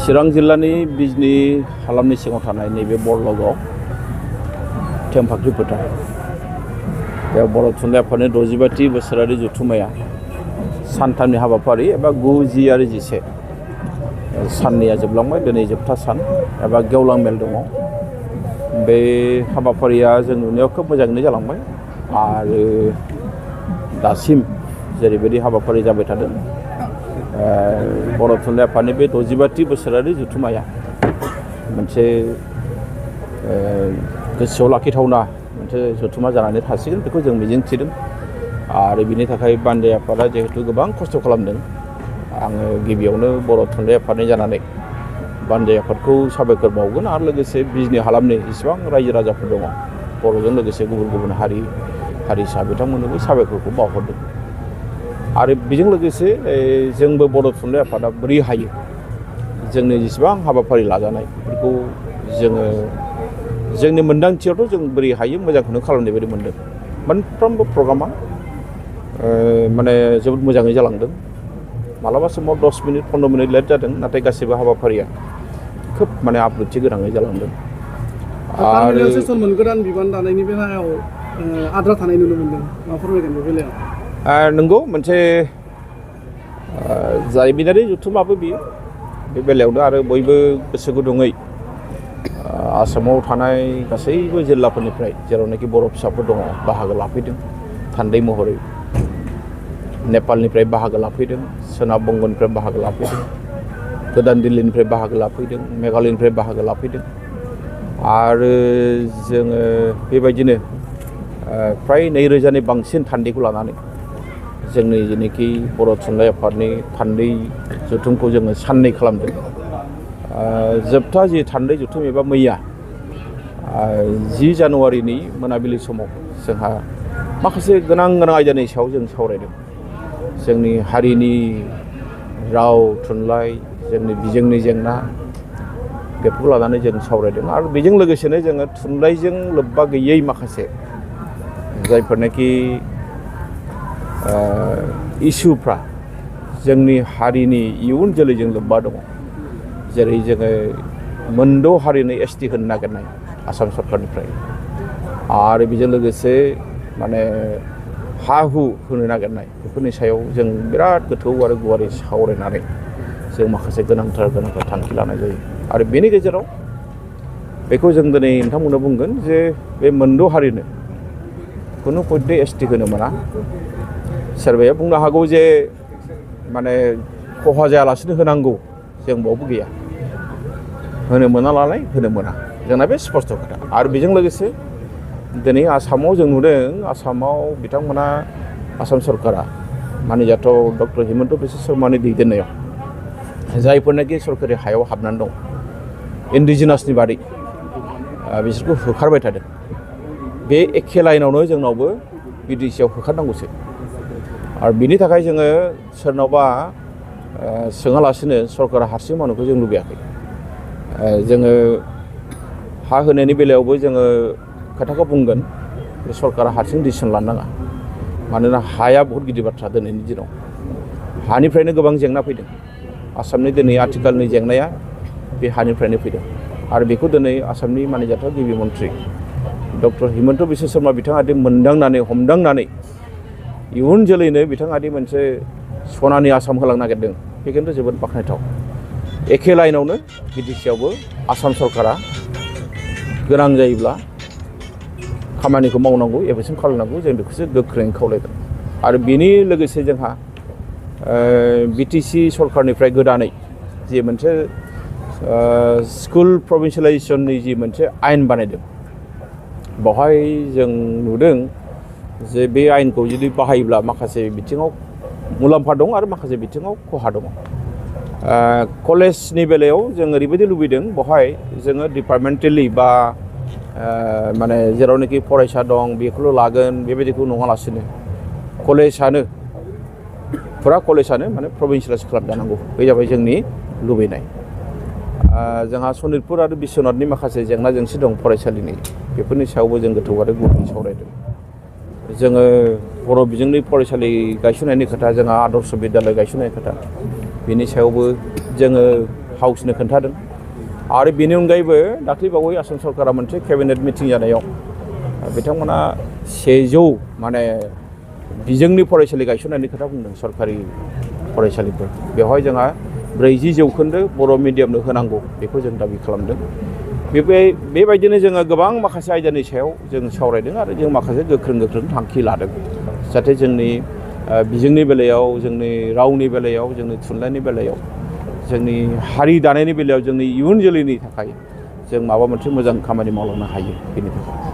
चिरां जिल्लानि बिजनी हालामनि सिङाव थानाय नैबे बरलगाव थेमफाख्रि फोथार बेयाव बर' थुनलाइ आफादनि 65थि बोसोरारि जथुम्माया सानथामनि हाबाफारि एबा 9, 10 आरो 11 साननैया जोबलांबाय। दिनै जोबथा सान एबा गेवलां मेल दङ। बे हाबाफारिया जों नुनायाव खोब मोजाङैनो जालांबाय आरो दासिम जेरैबायदि हाबाफारि जाबाय थादों बर' थुनलाइ आफादनि बे 65थि बोसोरारि जथुम्माया मोनसे गोसोआव लाखिथावना मोनसे जथुम्मा जानानै थासिगोन बेखौ जों मिजिंथिदों आरो बिनि थाखाय बानजाय आफादा जिहेतु गोबां खस्थ' खालामदों। आङो गिबियावनो बर' थुनलाइ आफादनि जानानै बानजाय आफादखौ साबायखर बावगोन आरो लोगोसे बिजनी हालामनि जेसेबां रायजो राजाफोर दङ बर'जों लोगोसे गुबुन गुबुन हारिसा बिथांमोननोबो साबायखरखौ बावहरदों आरो बेजों लोगोसे जोंबो बर' थुनलाइ आफादा बोरै हायो जोंनि जेसेबां हाबाफारि लाजानाय बेफोरखौ जोङो जोंनि मोन्दांथियावथ' जों बोरै हायो मोजांखौनो खालामनाय बायदि मोनदों। मोनफ्रोमबो प्रग्रामा माने जोबोद मोजाङै जालांदों। मालाबा समाव 10 मिनिट 15 मिनिट लेट जादों नाथाय गासैबो हाबाफारिया खोब माने आब्रुथि गोनाङै जालांदों। आरो सेसन गोदान बिबान दानायनि बेलायाव आद्रा थानाय नुनो मोनदों मा फोरमायगोन बे बेलायाव? नंगौ मोनसे जारिमिनारि जथुम्माबो बियो बे बेलायावनो आरो बयबो गोसो गुदुङै आसामाव थानाय गासैबो जिल्लाफोरनिफ्राय जेरावनाखि बर' फिसाफोर दङ बाहागो लाफैदों। थान्दै महरै नेपालनिफ्राय बाहागो लाफैदों, सोनाब बंगनिफ्राय बाहागो लाफैदों, गोदान दिल्लीनिफ्राय बाहागो लाफैदों, मेघालयनिफ्राय बाहागो लाफैदों आरो जोङो बेबायदिनो फ्राय 2000नि बांसिन थान्दैखौ लानानै जोंनि जेनोखि बर' थुनलाइ आफादनि थान्दै जथुमखौ जोङो साननै खालामदों। जोबथा जि थान्दै जथुम एबा मैया 10 जानुवारिनि मोनाबिलि समाव जोंहा माखासे गोनां आयदानि सायाव जों सावरायदों। जोंनि हारिनि राव थुनलाइ जोंनि बिजोंनि जेंना बेफोरखौ लानानै जों सावरायदों आरो बेजों लोगोसेनो जोङो थुनलाइजों लोब्बा गैयै माखासे जायफोरनाखि इसुफ्रा जोंनि हारिनि इयुन जोलैजों लोब्बा दङ। जेरै जोङो मोनद' हारिनो ST होनो नागिरनाय आसाम सरकारनिफ्राय आरो बेजों लोगोसे माने हा-हु होनो नागिरनाय बेफोरनि सायाव जों बिराद गोथौ आरो गुवारै सावरायनानै जों माखासे गोनांथार थांखि लानाय जायो आरो बेनि गेजेराव बेखौ जों दिनै नोंथांमोननो बुंगोन जे बे मोनद' हारिनो खुनु पयटे ST होनो मोना। सोरबाया बुंनो हागौ जे माने खहा जायालासिनो होनांगौ, जों बावबो गैया। होनो मोना नालाय होनो मोना जोंना बे स्पष्ट खोथा। आरो बेजों लोगोसे दिनै आसामाव जों नुदों आसामाव बिथांमोना आसाम सरकारा माननीय डक्टर हिमन्त बिश्व शर्मानि दैदेननायाव जायफोरनाखि सरकारि हायाव हाबनानै दं इन्डिजिनासनि बादै बिसोरखौ होखारबाय थादों। बे एखे लाइनावनो जोंनावबो BDCआव होखारनांगौसो आरो बिनि थाखाय जोङो सोरनावबा सोङालासिनो सरकारा हारसिं मावनायखौ जों लुबैयाखै। जोङो हा होनायनि बेलायावबो जोङो खोथाखौ बुंगोन जे सरकारा हारसिं डिसिसन लानो नाङा। मानोना हाया बहुत गिदिर बाथ्रा दिनैनि दिनाव। हानिफ्रायनो गोबां जेंना फैदों। आसामनि दिनै आथिखालनि जेंनाया बे हानिफ्रायनो फैदों आरो बेखौ दिनै आसामनि मानजाथाव गिबि मन्थ्रि डक्टर हिमन्त बिश्व शर्मा बिथाङा मोनदांनानै हमदांनानै इयुन जोलैनो बिथाङा मोनसे सनानि आसाम होलांनो नागिरदों बे खिन्थु जोबोद बाख्नायथाव। एखे लाइनावनो BDCआवबो आसाम सरकारा गोनां जायोब्ला खामानिखौ मावनांगौ एबसिम खालामनांगौ जों बेखौसो गोख्रोङै खावलायदों। आरो बेनि लोगोसे जोंहा BTC सरकारनिफ्राय गोदानै जि मोनसे स्कुल प्रभिन्सियेलाइजेसननि जि मोनसे आयेन बानायदों बेवहाय जों नुदों जे बे आयेनखौ जुदि बाहायोब्ला माखासे बिथिङाव मुलाम्फा दं आरो माखासे बिथिङाव खहा दङ। कलेजनि बेलायाव जों ओरैबायदि लुबैदों बेवहाय जोङो डिपार्टमेन्टेलि बा माने जेरावनाखि फरायसा दं बेखौल' लागोन बेबायदिखौ नङालासिनो फुरा कलेजआनो माने प्रभिन्सियेलाइज खालामजानांगौ बे जाबाय जोंनि लुबैनाय। जोंहा सनितपुर आरो बिश्वनाथनि माखासे जेंना जेंसि दं फरायसालिनि बेफोरनि सायावबो जों गोथौ आरो गुवारै सावरायदों। जोङो बर' बिजोंनि फरायसालि गायसननायनि खोथा, जोंहा आदर्श बिद्यालय गायसननायनि खोथा, बेनि सायावबो जोङो हाउसनो खोन्थादों आरो बेनि अनगायैबो दाख्लैबावै आसाम सरकारा मोनसे केबिनेट मिटिं जानायाव बिथांमोना 100 माने बिजोंनि फरायसालि गायसननायनि खोथा बुंदों सरकारि फरायसालिफोर बेवहाय जोंहा 40% बर' मिडियामनो होनांगौ बेखौ जों दाबि खालामदों बेबायदिनो जोङो गोबां माखासे आयदानि सायाव जों सावरायदों आरो जों माखासे गोख्रों थांखि लादों जाहाथे जोंनि बिजोंनि बेलायाव जोंनि रावनि बेलायाव जोंनि थुनलाइनि बेलायाव जोंनि हारि दानायनि बेलायाव जोंनि इयुन जोलैनि थाखाय जों माबा मोनसे मोजां खामानि मावलांनो हायो बेनि थाखाय